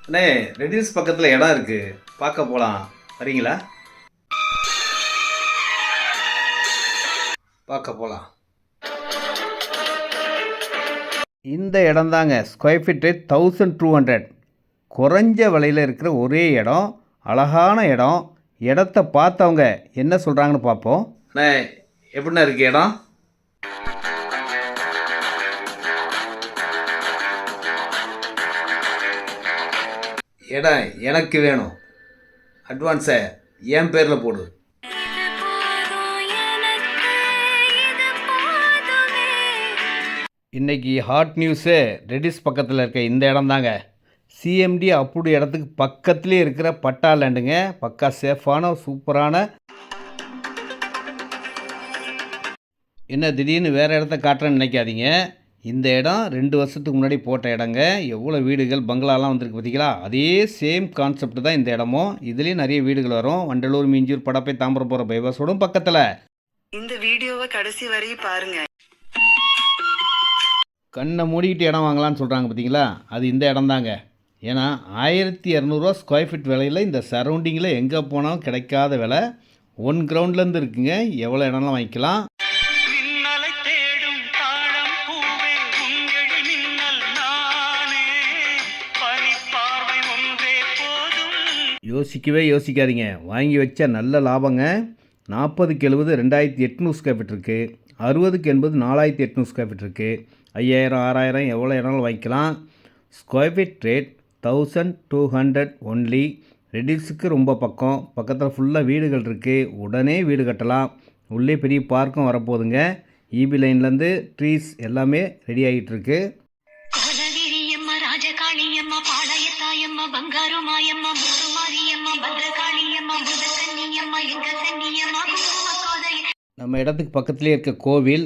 அண்ணே, ரெடில்ஸ் பக்கத்தில் இடம் இருக்குது, பார்க்க போகலாம். வரீங்களா? பார்க்க போகலாம். இந்த இடம் தாங்க ஸ்கொயர் ஃபீட்டு 1200. குறைஞ்ச விலையில் இருக்கிற ஒரே இடம், அழகான இடம். இடத்த பார்த்தவங்க என்ன சொல்கிறாங்கன்னு பார்ப்போம். அண்ணே, எப்படிண்ணா இருக்குது இடம்? இடம் எனக்கு வேணும். அட்வான்ஸை என் பேரில் போடு. இன்றைக்கி ஹாட் நியூஸு ரெடிஸ் பக்கத்தில் இருக்க இந்த இடம் தாங்க. சிஎம்டி அப்படி இடத்துக்கு பக்கத்துலேயே இருக்கிற பட்டா லேண்டுங்க. பக்கா சேஃபான சூப்பரான. என்ன திடீர்னு வேறு இடத்த காட்டுறேன்னு நினைக்காதீங்க. இந்த இடம் 2 வருஷத்துக்கு முன்னாடி போட்ட இடங்க. எவ்வளோ வீடுகள் பங்களாலாம் வந்திருக்கு பார்த்தீங்களா? அதே சேம் கான்செப்ட் தான் இந்த இடமும். இதுலேயும் நிறைய வீடுகள் வரும். வண்டலூர், மீஞ்சூர், படப்பை, தாம்பரம் போகிற பைபாஸோடும் பக்கத்தில். இந்த வீடியோவை கடைசி வரையும் பாருங்க. கண்ணை மூடிக்கிட்டு இடம் வாங்கலான்னு சொல்கிறாங்க பார்த்தீங்களா? அது இந்த இடம் தாங்க. ஏன்னா 1200 ஸ்கொயர் ஃபீட் விலையில் இந்த சரௌண்டிங்கில் எங்கே போனாலும் கிடைக்காத விலை. 1 கிரவுண்ட்லேருந்து இருக்குங்க. எவ்வளோ இடம்லாம் வாங்கிக்கலாம். யோசிக்கவே யோசிக்காதீங்க, வாங்கி வச்சா நல்ல லாபங்க. 40க்கு 70 2800 ஸ்கொயர் ஃபீட் இருக்குது. 60க்கு 80 4800 ஸ்கொயர் ஃபீட் இருக்குது. 5000 6000 எவ்வளோ இடம்னாலும் வாங்கிக்கலாம். Square feet rate 1200 only. ரெடில்ஸுக்கு ரொம்ப பக்கம். பக்கத்தில் ஃபுல்லாக வீடுகள் இருக்குது. உடனே வீடு கட்டலாம். உள்ளே பெரிய பார்க்கும் வரப்போகுதுங்க. இபி லைன்லேருந்து ட்ரீஸ் எல்லாமே ரெடி ஆகிட்டுருக்கு. நம்ம இடத்துக்கு பக்கத்துலேயே இருக்க கோவில்.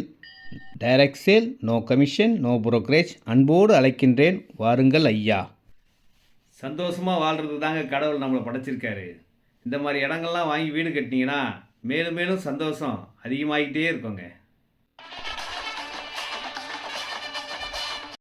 Direct sale, no commission, no brokerage. அன்போடு அழைக்கின்றேன், வாருங்கள் ஐயா. சந்தோஷமாக வாழ்கிறது தாங்க கடவுள் நம்மளை படைச்சிருக்காரு. இந்த மாதிரி இடங்கள்லாம் வாங்கி வீடு கட்டினீங்கன்னா மேலும் மேலும் சந்தோஷம் அதிகமாகிட்டே இருக்குங்க.